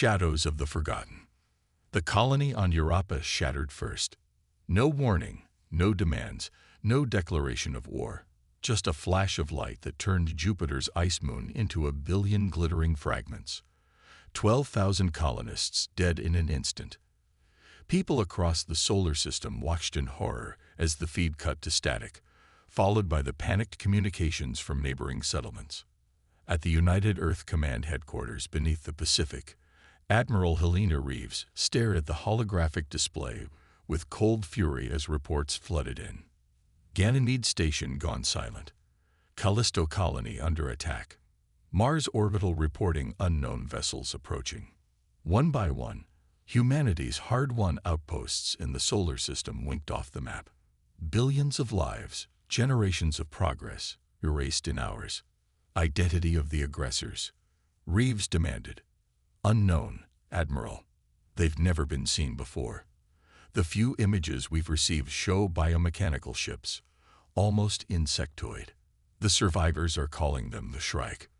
Shadows of the Forgotten. The colony on Europa shattered first. No warning, no demands, no declaration of war. Just a flash of light that turned Jupiter's ice moon into a billion glittering fragments. 12,000 colonists dead in an instant. People across the solar system watched in horror as the feed cut to static, followed by the panicked communications from neighboring settlements. At the United Earth Command headquarters beneath the Pacific, Admiral Helena Reeves stared at the holographic display with cold fury as reports flooded in. Ganymede Station gone silent. Callisto Colony under attack. Mars orbital reporting unknown vessels approaching. One by one, humanity's hard-won outposts in the solar system winked off the map. Billions of lives, generations of progress, erased in hours. Identity of the aggressors. Reeves demanded. Unknown, Admiral. They've never been seen before. The few images we've received show biomechanical ships, almost insectoid. The survivors are calling them the Shrike.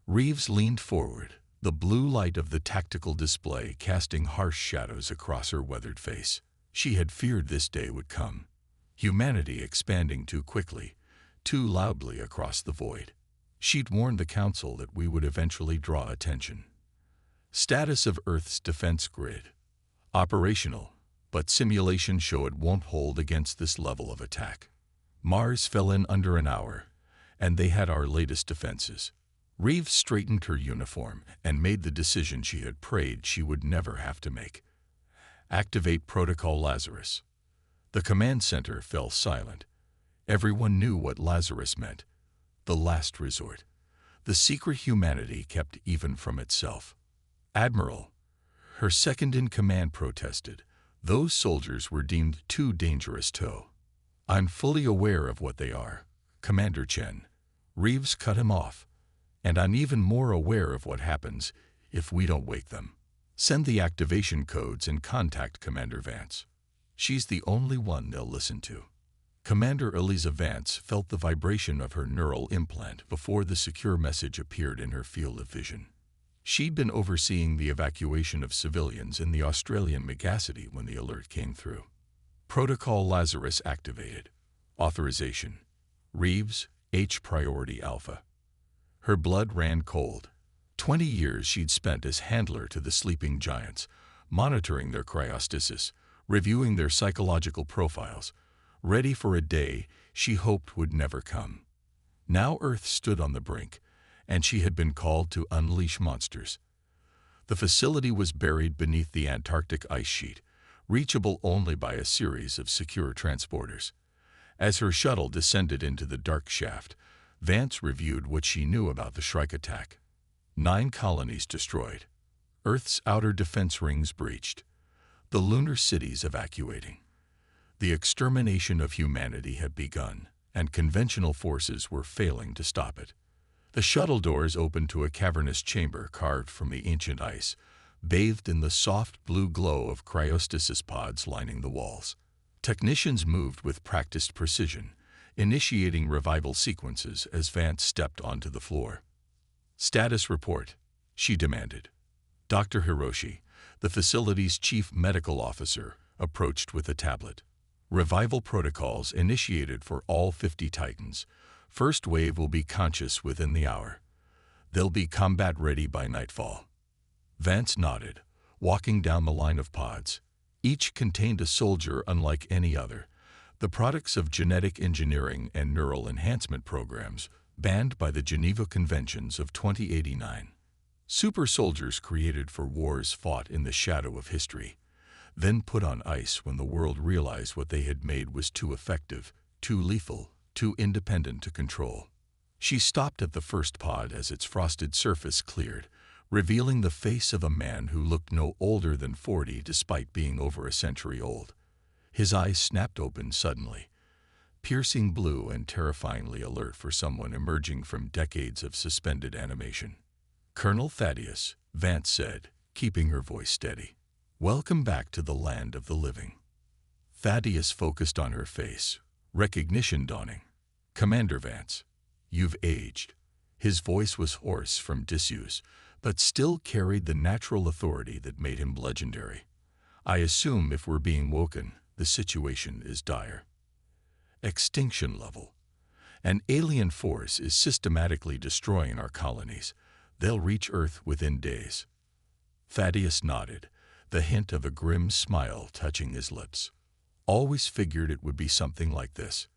Reeves leaned forward, the blue light of the tactical display casting harsh shadows across her weathered face. She had feared this day would come. Humanity expanding too quickly, too loudly across the void. She'd warned the Council that we would eventually draw attention. Status of Earth's defense grid. Operational, but simulations show it won't hold against this level of attack. Mars fell in under an hour, and they had our latest defenses. Reeves straightened her uniform and made the decision she had prayed she would never have to make. Activate Protocol Lazarus. The command center fell silent. Everyone knew what Lazarus meant. The last resort. The secret humanity kept even from itself. Admiral, her second-in-command protested. Those soldiers were deemed too dangerous to. I'm fully aware of what they are, Commander Chen. Reeves cut him off. And I'm even more aware of what happens if we don't wake them. Send the activation codes and contact Commander Vance. She's the only one they'll listen to. Commander Eliza Vance felt the vibration of her neural implant before the secure message appeared in her field of vision. She'd been overseeing the evacuation of civilians in the Australian megacity when the alert came through. Protocol Lazarus activated. Authorization. Reeves, H Priority Alpha. Her blood ran cold. 20 years she'd spent as handler to the sleeping giants, monitoring their cryostasis, reviewing their psychological profiles, ready for a day she hoped would never come. Now Earth stood on the brink, and she had been called to unleash monsters. The facility was buried beneath the Antarctic ice sheet, reachable only by a series of secure transporters. As her shuttle descended into the dark shaft, Vance reviewed what she knew about the Shrike attack. 9 colonies destroyed. Earth's outer defense rings breached. The lunar cities evacuating. The extermination of humanity had begun, and conventional forces were failing to stop it. The shuttle doors opened to a cavernous chamber carved from the ancient ice, bathed in the soft blue glow of cryostasis pods lining the walls. Technicians moved with practiced precision, initiating revival sequences as Vance stepped onto the floor. Status report, she demanded. Dr. Hiroshi, the facility's chief medical officer, approached with a tablet. Revival protocols initiated for all 50 Titans. First wave will be conscious within the hour. They'll be combat-ready by nightfall. Vance nodded, walking down the line of pods. Each contained a soldier unlike any other, the products of genetic engineering and neural enhancement programs banned by the Geneva Conventions of 2089. Super soldiers created for wars fought in the shadow of history, then put on ice when the world realized what they had made was too effective, too lethal, too independent to control. She stopped at the first pod as its frosted surface cleared, revealing the face of a man who looked no older than 40 despite being over a century old. His eyes snapped open suddenly, piercing blue and terrifyingly alert for someone emerging from decades of suspended animation. Colonel Thaddeus, Vance said, keeping her voice steady. Welcome back to the land of the living. Thaddeus focused on her face, recognition dawning. Commander Vance, you've aged. His voice was hoarse from disuse, but still carried the natural authority that made him legendary. I assume if we're being woken, the situation is dire. Extinction level. An alien force is systematically destroying our colonies. They'll reach Earth within days. Thaddeus nodded, the hint of a grim smile touching his lips. Always figured it would be something like this.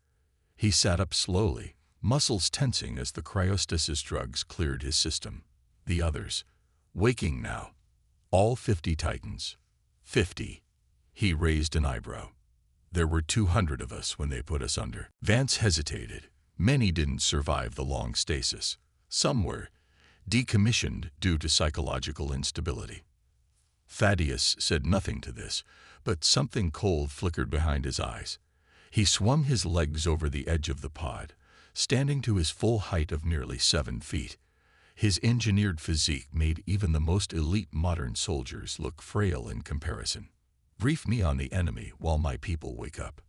He sat up slowly, muscles tensing as the cryostasis drugs cleared his system. The others, waking now. All 50 Titans. 50. He raised an eyebrow. There were 200 of us when they put us under. Vance hesitated. Many didn't survive the long stasis. Some were decommissioned due to psychological instability. Thaddeus said nothing to this, but something cold flickered behind his eyes. He swung his legs over the edge of the pod, standing to his full height of nearly 7 feet. His engineered physique made even the most elite modern soldiers look frail in comparison. Brief me on the enemy while my people wake up.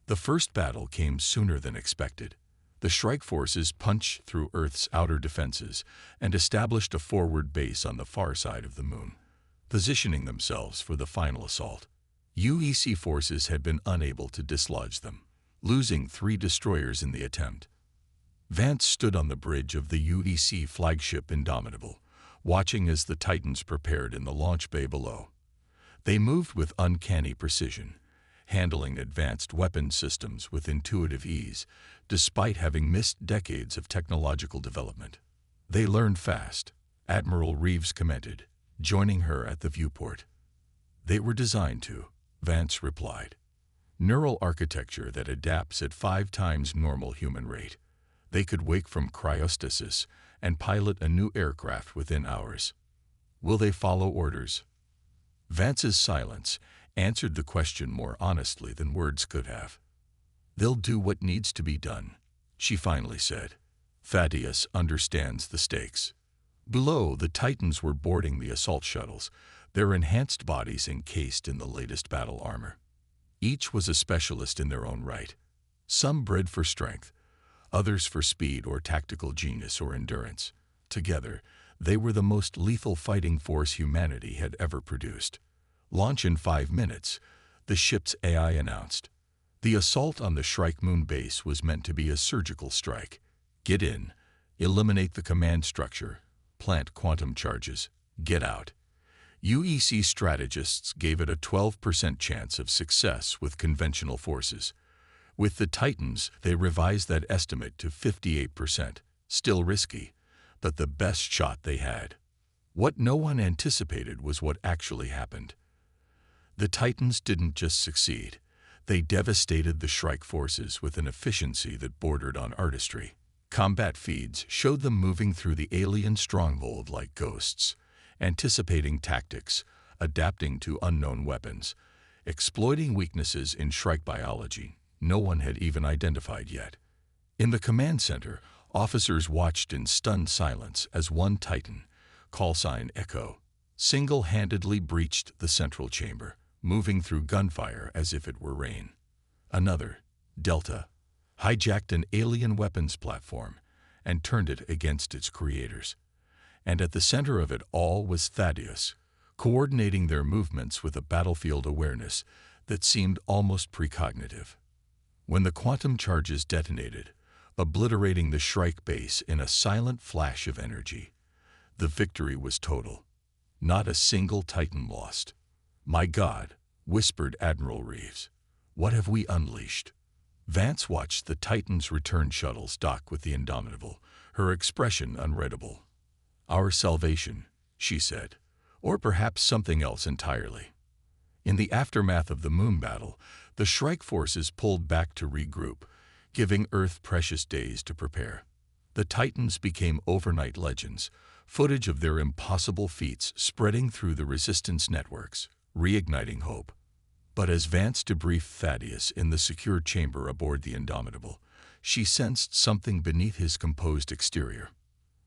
The first battle came sooner than expected. The Shrike forces punched through Earth's outer defenses and established a forward base on the far side of the moon, positioning themselves for the final assault. UEC forces had been unable to dislodge them, losing 3 destroyers in the attempt. Vance stood on the bridge of the UEC flagship Indomitable, watching as the Titans prepared in the launch bay below. They moved with uncanny precision, handling advanced weapon systems with intuitive ease, despite having missed decades of technological development. They learned fast, Admiral Reeves commented, joining her at the viewport. They were designed to, Vance replied. Neural architecture that adapts at 5 times normal human rate. They could wake from cryostasis and pilot a new aircraft within hours. Will they follow orders? Vance's silence answered the question more honestly than words could have. They'll do what needs to be done, she finally said. Thaddeus understands the stakes. Below, the Titans were boarding the assault shuttles, their enhanced bodies encased in the latest battle armor. Each was a specialist in their own right. Some bred for strength, others for speed or tactical genius or endurance. Together, they were the most lethal fighting force humanity had ever produced. Launch in 5 minutes, the ship's AI announced. The assault on the Shrike Moon base was meant to be a surgical strike. Get in, eliminate the command structure, plant quantum charges, get out. UEC strategists gave it a 12% chance of success with conventional forces. With the Titans, they revised that estimate to 58%, still risky, but the best shot they had. What no one anticipated was what actually happened. The Titans didn't just succeed. They devastated the Shrike forces with an efficiency that bordered on artistry. Combat feeds showed them moving through the alien stronghold like ghosts, anticipating tactics, adapting to unknown weapons, exploiting weaknesses in Shrike biology no one had even identified yet. In the command center, officers watched in stunned silence as one Titan, callsign Echo, single-handedly breached the central chamber, moving through gunfire as if it were rain. Another, Delta, hijacked an alien weapons platform and turned it against its creators. And at the center of it all was Thaddeus, coordinating their movements with a battlefield awareness that seemed almost precognitive. When the quantum charges detonated, obliterating the Shrike base in a silent flash of energy, the victory was total. Not a single Titan lost. My God, whispered Admiral Reeves. What have we unleashed? Vance watched the Titan's return shuttles dock with the Indomitable, her expression unreadable. Our salvation, she said, or perhaps something else entirely. In the aftermath of the moon battle, the Shrike forces pulled back to regroup, giving Earth precious days to prepare. The Titans became overnight legends, footage of their impossible feats spreading through the resistance networks, reigniting hope. But as Vance debriefed Thaddeus in the secure chamber aboard the Indomitable, she sensed something beneath his composed exterior.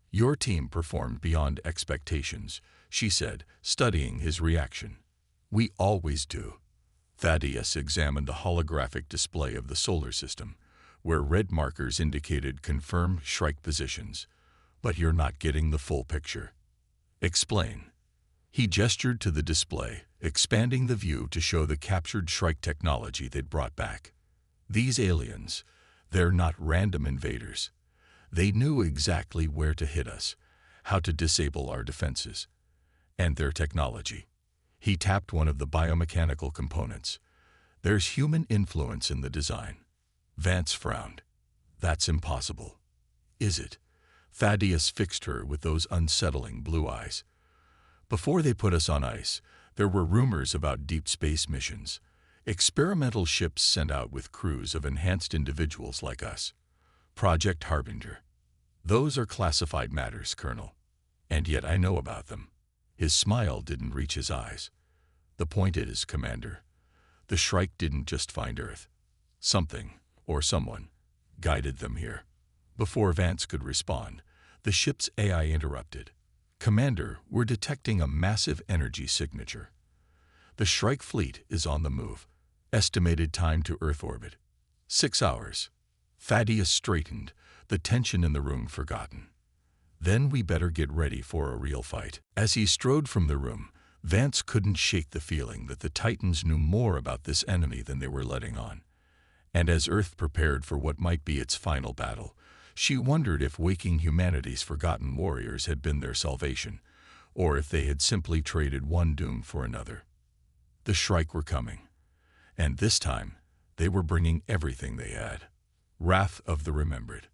Your team performed beyond expectations, she said, studying his reaction. We always do. Thaddeus examined a holographic display of the solar system, where red markers indicated confirmed Shrike positions. But you're not getting the full picture. Explain. He gestured to the display, expanding the view to show the captured Shrike technology they'd brought back. These aliens, they're not random invaders. They knew exactly where to hit us, how to disable our defenses. And their technology. He tapped one of the biomechanical components. There's human influence in the design. Vance frowned. That's impossible. Is it? Thaddeus fixed her with those unsettling blue eyes. Before they put us on ice, there were rumors about deep space missions. Experimental ships sent out with crews of enhanced individuals like us. Project Harbinger. Those are classified matters, Colonel. And yet I know about them. His smile didn't reach his eyes. The point is, Commander, the Shrike didn't just find Earth. Something, or someone, guided them here. Before Vance could respond, the ship's AI interrupted. Commander, we're detecting a massive energy signature. The Shrike fleet is on the move. Estimated time to Earth orbit. 6 hours. Thaddeus straightened, the tension in the room forgotten. Then we better get ready for a real fight. As he strode from the room, Vance couldn't shake the feeling that the Titans knew more about this enemy than they were letting on. And as Earth prepared for what might be its final battle, she wondered if waking humanity's forgotten warriors had been their salvation, or if they had simply traded one doom for another. The Shrike were coming, and this time they were bringing everything they had. Wrath of the Remembered.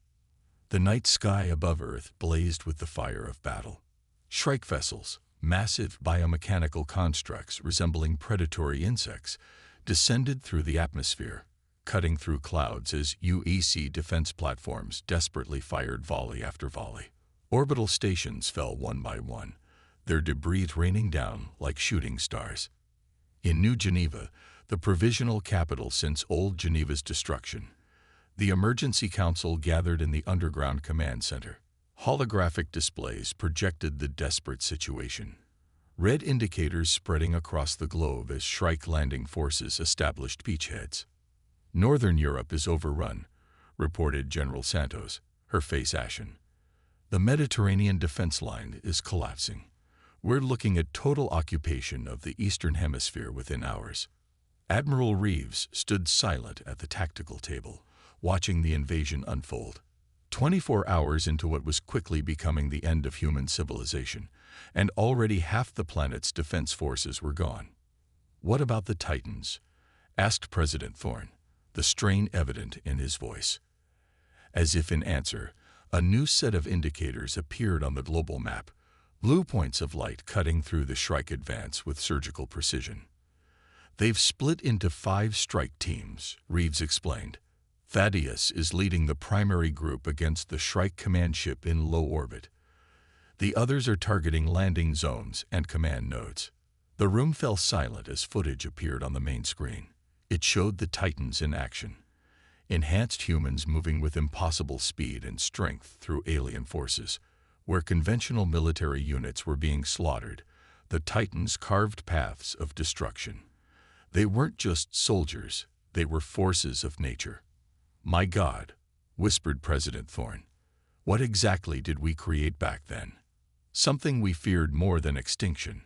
The night sky above Earth blazed with the fire of battle. Shrike vessels, massive biomechanical constructs resembling predatory insects, descended through the atmosphere, cutting through clouds as UEC defense platforms desperately fired volley after volley. Orbital stations fell one by one, their debris raining down like shooting stars. In New Geneva, the provisional capital since Old Geneva's destruction, the Emergency Council gathered in the underground command center. Holographic displays projected the desperate situation. Red indicators spreading across the globe as Shrike landing forces established beachheads. Northern Europe is overrun, reported General Santos, her face ashen. The Mediterranean defense line is collapsing. We're looking at total occupation of the Eastern Hemisphere within hours. Admiral Reeves stood silent at the tactical table, watching the invasion unfold. 24 hours into what was quickly becoming the end of human civilization, and already half the planet's defense forces were gone. What about the Titans? Asked President Thorne, the strain evident in his voice. As if in answer, a new set of indicators appeared on the global map, blue points of light cutting through the Shrike advance with surgical precision. They've split into 5 strike teams, Reeves explained. Thaddeus is leading the primary group against the Shrike command ship in low orbit. The others are targeting landing zones and command nodes. The room fell silent as footage appeared on the main screen. It showed the Titans in action. Enhanced humans moving with impossible speed and strength through alien forces. Where conventional military units were being slaughtered, the Titans carved paths of destruction. They weren't just soldiers, they were forces of nature. My God, whispered President Thorne, what exactly did we create back then? Something we feared more than extinction,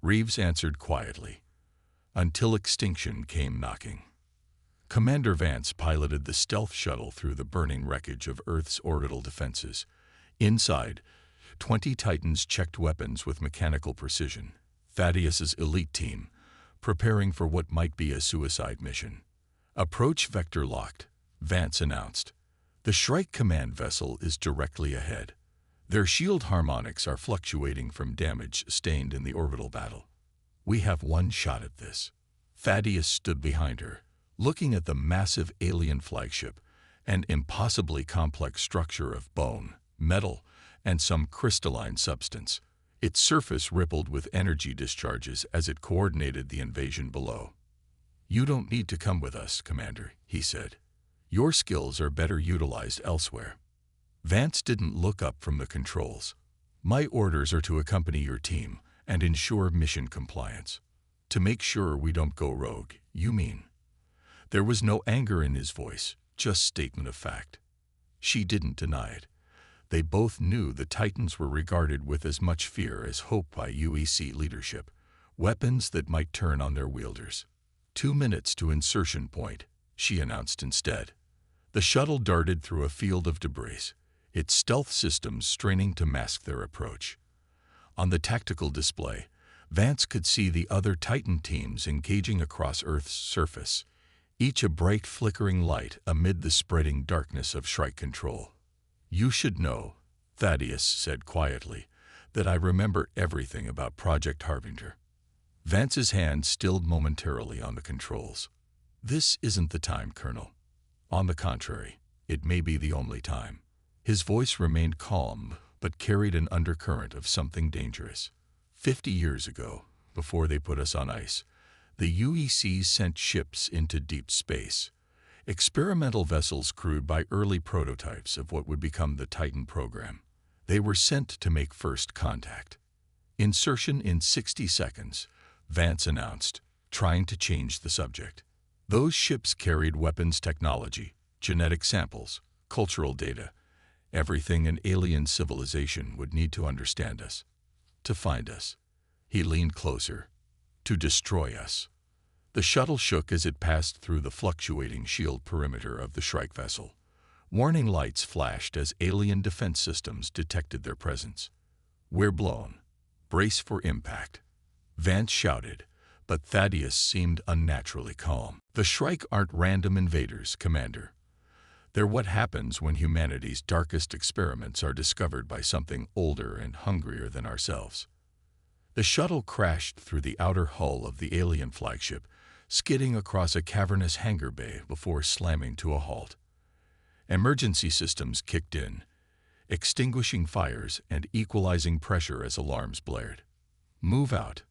Reeves answered quietly. Until extinction came knocking. Commander Vance piloted the stealth shuttle through the burning wreckage of Earth's orbital defenses. Inside, 20 Titans checked weapons with mechanical precision. Thaddeus's elite team, preparing for what might be a suicide mission. Approach vector locked, Vance announced. The Shrike command vessel is directly ahead. Their shield harmonics are fluctuating from damage sustained in the orbital battle. We have one shot at this. Thaddeus stood behind her, looking at the massive alien flagship, an impossibly complex structure of bone, metal, and some crystalline substance. Its surface rippled with energy discharges as it coordinated the invasion below. You don't need to come with us, Commander, he said. Your skills are better utilized elsewhere. Vance didn't look up from the controls. My orders are to accompany your team and ensure mission compliance. To make sure we don't go rogue, you mean? There was no anger in his voice, just statement of fact. She didn't deny it. They both knew the Titans were regarded with as much fear as hope by UEC leadership, weapons that might turn on their wielders. 2 minutes to insertion point, she announced instead. The shuttle darted through a field of debris, its stealth systems straining to mask their approach. On the tactical display, Vance could see the other Titan teams engaging across Earth's surface, each a bright flickering light amid the spreading darkness of Shrike control. "You should know," Thaddeus said quietly, "that I remember everything about Project Harbinger." Vance's hand stilled momentarily on the controls. "This isn't the time, Colonel. On the contrary, it may be the only time." His voice remained calm, but carried an undercurrent of something dangerous. 50 years ago, before they put us on ice, the UEC sent ships into deep space, experimental vessels crewed by early prototypes of what would become the Titan program. They were sent to make first contact. "Insertion in 60 seconds, Vance announced, trying to change the subject. Those ships carried weapons technology, genetic samples, cultural data, everything an alien civilization would need to understand us. To find us." He leaned closer. "To destroy us." The shuttle shook as it passed through the fluctuating shield perimeter of the Shrike vessel. Warning lights flashed as alien defense systems detected their presence. "We're blown. Brace for impact," Vance shouted, but Thaddeus seemed unnaturally calm. "The Shrike aren't random invaders, Commander. They're what happens when humanity's darkest experiments are discovered by something older and hungrier than ourselves." The shuttle crashed through the outer hull of the alien flagship, skidding across a cavernous hangar bay before slamming to a halt. Emergency systems kicked in, extinguishing fires and equalizing pressure as alarms blared. "Move out,"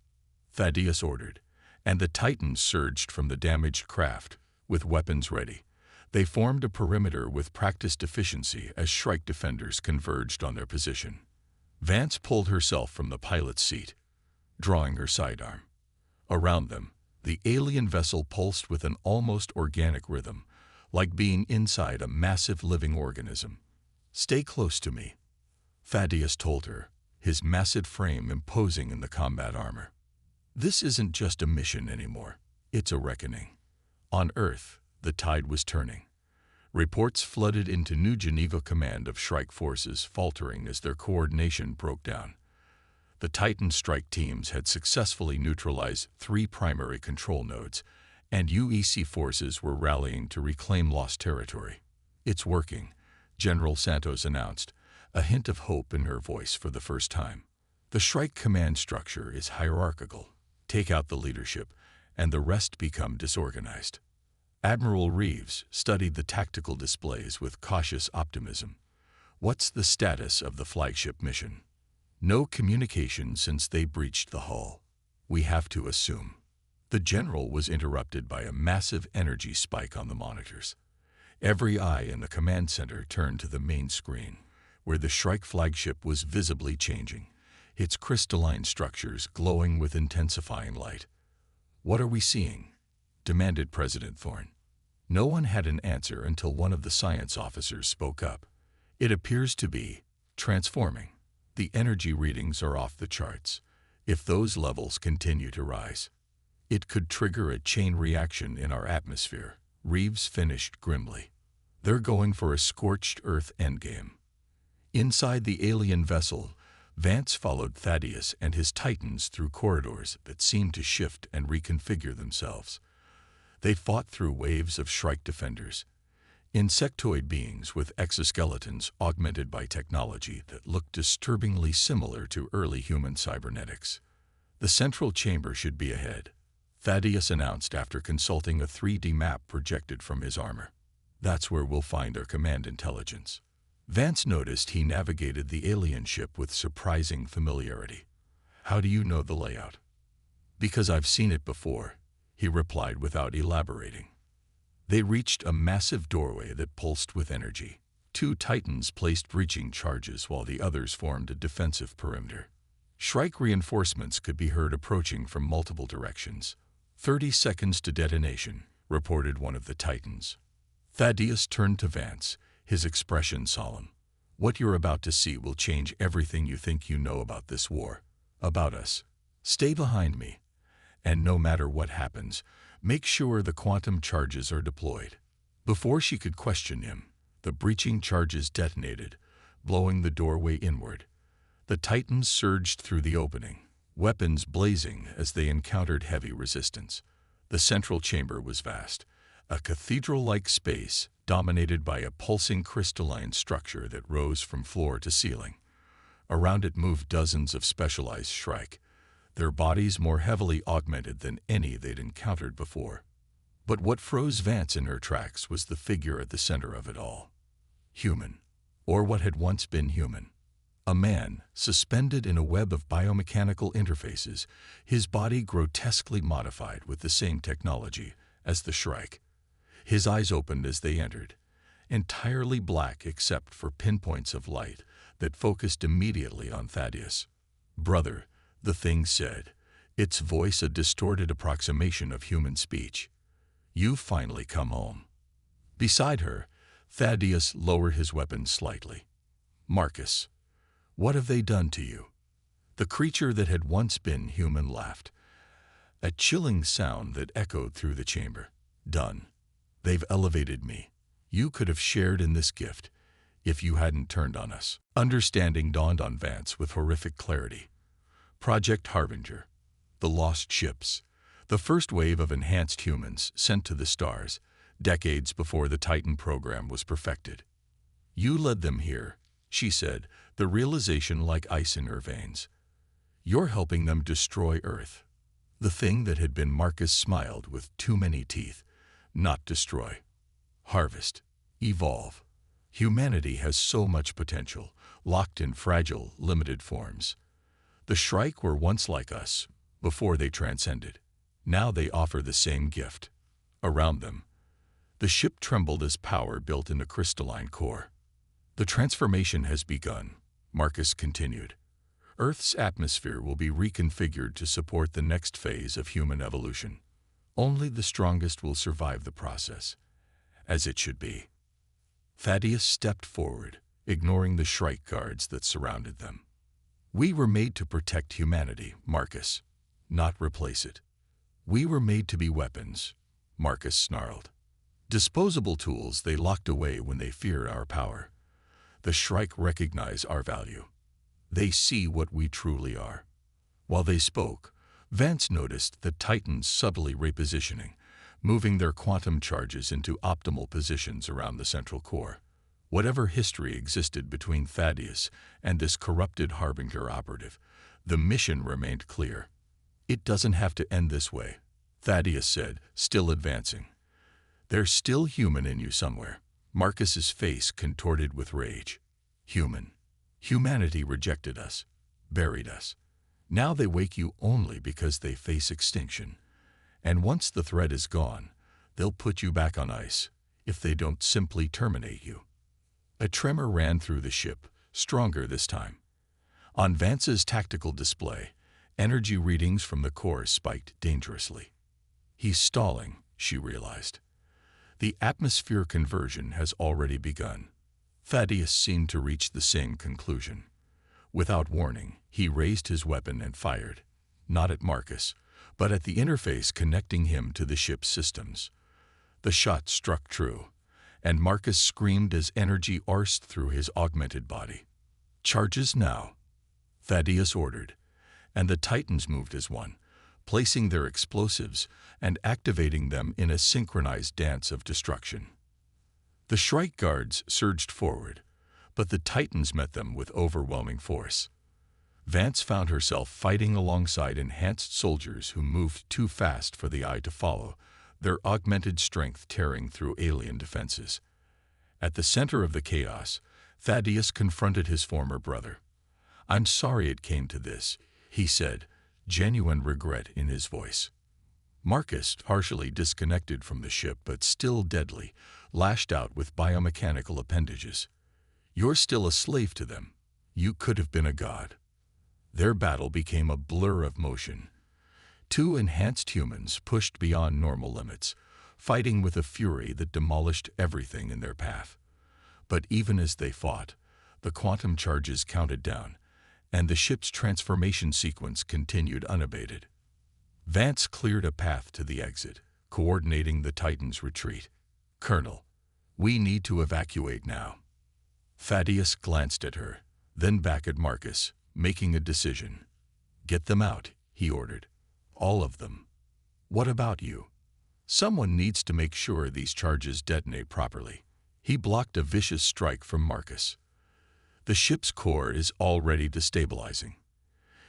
Thaddeus ordered, and the Titans surged from the damaged craft, with weapons ready. They formed a perimeter with practiced efficiency as Shrike defenders converged on their position. Vance pulled herself from the pilot's seat, drawing her sidearm. Around them, the alien vessel pulsed with an almost organic rhythm, like being inside a massive living organism. "Stay close to me," Thaddeus told her, his massive frame imposing in the combat armor. "This isn't just a mission anymore, it's a reckoning." On Earth, the tide was turning. Reports flooded into New Geneva command of Shrike forces faltering as their coordination broke down. The Titan strike teams had successfully neutralized 3 primary control nodes, and UEC forces were rallying to reclaim lost territory. "It's working," General Santos announced, a hint of hope in her voice for the first time. "The Shrike command structure is hierarchical. Take out the leadership, and the rest become disorganized." Admiral Reeves studied the tactical displays with cautious optimism. "What's the status of the flagship mission?" "No communication since they breached the hull. We have to assume." The general was interrupted by a massive energy spike on the monitors. Every eye in the command center turned to the main screen, where the Shrike flagship was visibly changing, its crystalline structures glowing with intensifying light. "What are we seeing?" demanded President Thorne. No one had an answer until one of the science officers spoke up. "It appears to be transforming. The energy readings are off the charts. If those levels continue to rise, it could trigger a chain reaction in our atmosphere," Reeves finished grimly. "They're going for a scorched earth endgame." Inside the alien vessel, Vance followed Thaddeus and his Titans through corridors that seemed to shift and reconfigure themselves. They fought through waves of Shrike defenders, insectoid beings with exoskeletons augmented by technology that looked disturbingly similar to early human cybernetics. "The central chamber should be ahead," Thaddeus announced after consulting a 3D map projected from his armor. "That's where we'll find our command intelligence." Vance noticed he navigated the alien ship with surprising familiarity. "How do you know the layout?" "Because I've seen it before," he replied without elaborating. They reached a massive doorway that pulsed with energy. 2 Titans placed breaching charges while the others formed a defensive perimeter. Shrike reinforcements could be heard approaching from multiple directions. 30 seconds to detonation, reported one of the Titans. Thaddeus turned to Vance, his expression solemn. What you're about to see will change everything you think you know about this war, about us. Stay behind me, and no matter what happens, make sure the quantum charges are deployed." Before she could question him, the breaching charges detonated, blowing the doorway inward. The Titans surged through the opening, weapons blazing as they encountered heavy resistance. The central chamber was vast, a cathedral-like space dominated by a pulsing crystalline structure that rose from floor to ceiling. Around it moved dozens of specialized Shrike, their bodies more heavily augmented than any they'd encountered before. But what froze Vance in her tracks was the figure at the center of it all. Human, or what had once been human. A man, suspended in a web of biomechanical interfaces, his body grotesquely modified with the same technology as the Shrike. His eyes opened as they entered, entirely black except for pinpoints of light that focused immediately on Thaddeus. "Brother," the thing said, its voice a distorted approximation of human speech. "You've finally come home." Beside her, Thaddeus lowered his weapon slightly. "Marcus, what have they done to you?" The creature that had once been human laughed, a chilling sound that echoed through the chamber. "Done. They've elevated me. You could have shared in this gift if you hadn't turned on us." Understanding dawned on Vance with horrific clarity. Project Harbinger, the lost ships, the first wave of enhanced humans sent to the stars, decades before the Titan program was perfected. "You led them here," she said, the realization like ice in her veins. "You're helping them destroy Earth." The thing that had been Marcus smiled with too many teeth. "Not destroy. Harvest. Evolve. Humanity has so much potential, locked in fragile, limited forms. The Shrike were once like us, before they transcended. Now they offer the same gift." Around them, the ship trembled as power built in the crystalline core. "The transformation has begun," Marcus continued. "Earth's atmosphere will be reconfigured to support the next phase of human evolution. Only the strongest will survive the process, as it should be." Thaddeus stepped forward, ignoring the Shrike guards that surrounded them. "We were made to protect humanity, Marcus, not replace it. We were made to be weapons," Marcus snarled. "Disposable tools they locked away when they feared our power. The Shrike recognize our value. They see what we truly are." While they spoke, Vance noticed the Titans subtly repositioning, moving their quantum charges into optimal positions around the central core. Whatever history existed between Thaddeus and this corrupted Harbinger operative, the mission remained clear. "It doesn't have to end this way," Thaddeus said, still advancing. "There's still human in you somewhere." Marcus's face contorted with rage. "Human. Humanity rejected us, buried us. Now they wake you only because they face extinction. And once the threat is gone, they'll put you back on ice, if they don't simply terminate you." A tremor ran through the ship, stronger this time. On Vance's tactical display, energy readings from the core spiked dangerously. "He's stalling," she realized. "The atmosphere conversion has already begun." Thaddeus seemed to reach the same conclusion. Without warning, he raised his weapon and fired, not at Marcus, but at the interface connecting him to the ship's systems. The shot struck true, and Marcus screamed as energy coursed through his augmented body. "Charges now," Thaddeus ordered, and the Titans moved as one, placing their explosives and activating them in a synchronized dance of destruction. The Shrike guards surged forward, but the Titans met them with overwhelming force. Vance found herself fighting alongside enhanced soldiers who moved too fast for the eye to follow, their augmented strength tearing through alien defenses. At the center of the chaos, Thaddeus confronted his former brother. "I'm sorry it came to this," he said, genuine regret in his voice. Marcus, partially disconnected from the ship but still deadly, lashed out with biomechanical appendages. "You're still a slave to them. You could have been a god." Their battle became a blur of motion. Two enhanced humans pushed beyond normal limits, fighting with a fury that demolished everything in their path. But even as they fought, The quantum charges counted down, and the ship's transformation sequence continued unabated. Vance cleared a path to the exit, coordinating the Titan's retreat. "Colonel, we need to evacuate now." Thaddeus glanced at her, then back at Marcus, making a decision. "Get them out," he ordered. "All of them." "What about you?" "Someone needs to make sure these charges detonate properly." He blocked a vicious strike from Marcus. "The ship's core is already destabilizing.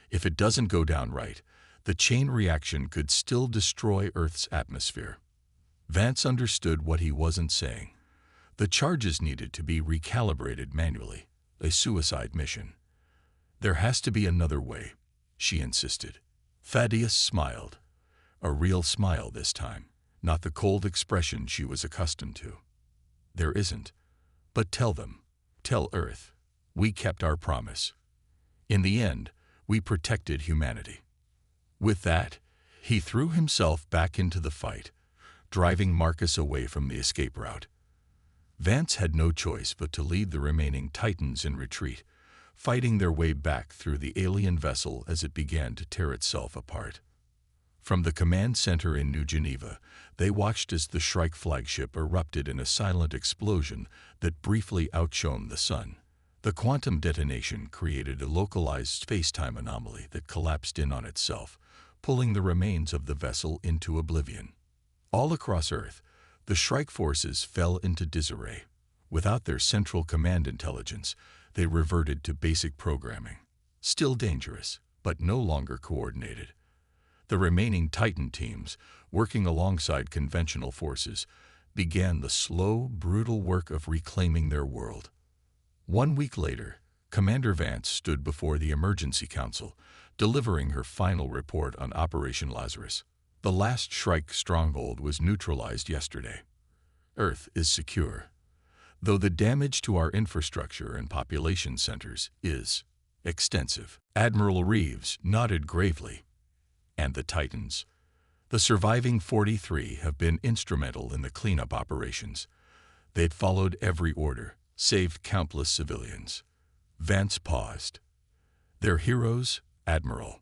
If it doesn't go down right, the chain reaction could still destroy Earth's atmosphere." Vance understood what he wasn't saying. The charges needed to be recalibrated manually, a suicide mission. "There has to be another way," she insisted. Thaddeus smiled, a real smile this time, not the cold expression she was accustomed to. "There isn't. But tell them, tell Earth, we kept our promise. In the end, we protected humanity." With that, he threw himself back into the fight, driving Marcus away from the escape route. Vance had no choice but to lead the remaining Titans in retreat, fighting their way back through the alien vessel as it began to tear itself apart. From the command center in New Geneva, they watched as the Shrike flagship erupted in a silent explosion that briefly outshone the sun. The quantum detonation created a localized space-time anomaly that collapsed in on itself, pulling the remains of the vessel into oblivion. All across Earth, the Shrike forces fell into disarray. Without their central command intelligence, they reverted to basic programming. Still dangerous, but no longer coordinated. The remaining Titan teams, working alongside conventional forces, began the slow, brutal work of reclaiming their world. 1 week later, Commander Vance stood before the Emergency Council, delivering her final report on Operation Lazarus. "The last Shrike stronghold was neutralized yesterday. Earth is secure, though the damage to our infrastructure and population centers is extensive." Admiral Reeves nodded gravely. "And the Titans? The surviving 43 have been instrumental in the cleanup operations. They'd followed every order, saved countless civilians." Vance paused. "They're heroes, Admiral.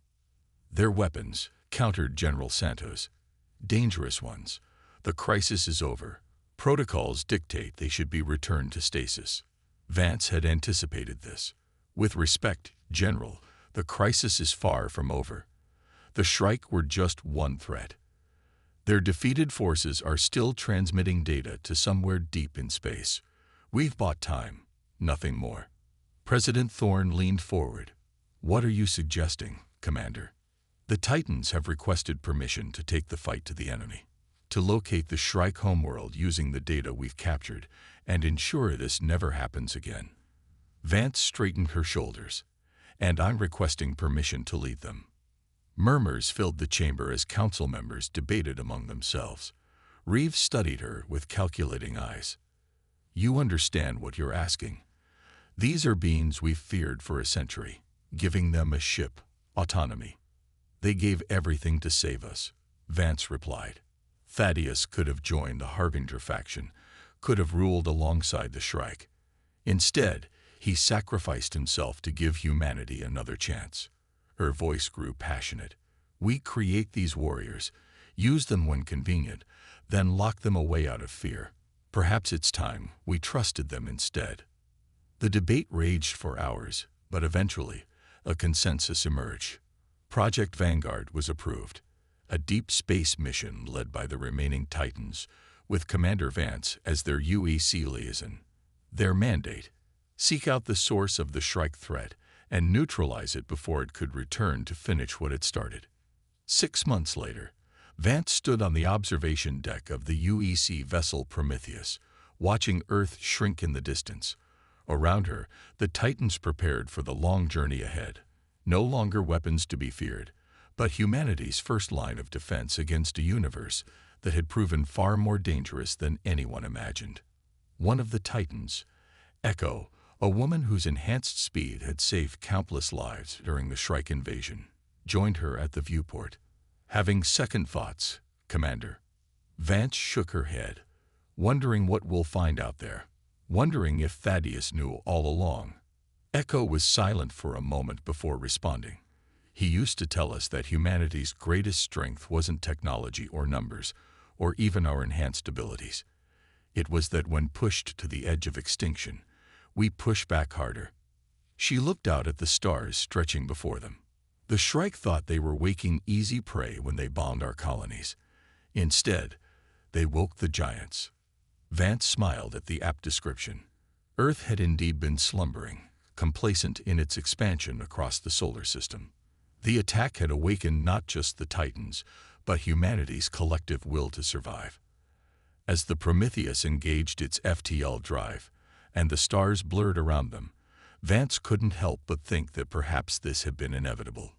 Their weapons countered General Santos. Dangerous ones. The crisis is over. Protocols dictate they should be returned to stasis." Vance had anticipated this. "With respect, General, the crisis is far from over. The Shrike were just one threat. Their defeated forces are still transmitting data to somewhere deep in space. We've bought time, nothing more." President Thorne leaned forward. "What are you suggesting, Commander?" "The Titans have requested permission to take the fight to the enemy, to locate the Shrike homeworld using the data we've captured, and ensure this never happens again." Vance straightened her shoulders. "And I'm requesting permission to lead them." Murmurs filled the chamber as council members debated among themselves. Reeves studied her with calculating eyes. "You understand what you're asking. These are beings we've feared for a century, giving them a ship, autonomy. They gave everything to save us," Vance replied. "Thaddeus could have joined the Harbinger faction, could have ruled alongside the Shrike. Instead, he sacrificed himself to give humanity another chance." Her voice grew passionate. "We create these warriors, use them when convenient, then lock them away out of fear. Perhaps it's time we trusted them instead." The debate raged for hours, but eventually, a consensus emerged. Project Vanguard was approved, a deep space mission led by the remaining Titans, with Commander Vance as their UEC liaison. Their mandate: seek out the source of the Shrike threat and neutralize it before it could return to finish what it started. 6 months later, Vance stood on the observation deck of the UEC vessel Prometheus, watching Earth shrink in the distance. Around her, the Titans prepared for the long journey ahead. No longer weapons to be feared, but humanity's first line of defense against a universe that had proven far more dangerous than anyone imagined. One of the Titans, Echo, a woman whose enhanced speed had saved countless lives during the Shrike invasion, joined her at the viewport. "Having second thoughts, Commander." Vance shook her head, wondering what we'll find out there, wondering if Thaddeus knew all along. Echo was silent for a moment before responding. He used to tell us that humanity's greatest strength wasn't technology or numbers, or even our enhanced abilities. It was that when pushed to the edge of extinction, we push back harder. She looked out at the stars stretching before them. The Shrike thought they were waking easy prey when they bombed our colonies. Instead, they woke the giants. Vance smiled at the apt description. Earth had indeed been slumbering, complacent in its expansion across the solar system. The attack had awakened not just the Titans, but humanity's collective will to survive. As the Prometheus engaged its FTL drive, and the stars blurred around them, Vance couldn't help but think that perhaps this had been inevitable.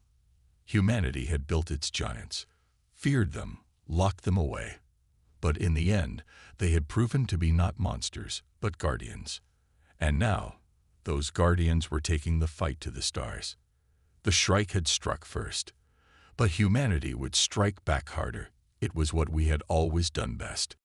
Humanity had built its giants, feared them, locked them away. But in the end, they had proven to be not monsters, but guardians. And now, those guardians were taking the fight to the stars. The Shrike had struck first, but humanity would strike back harder. It was what we had always done best.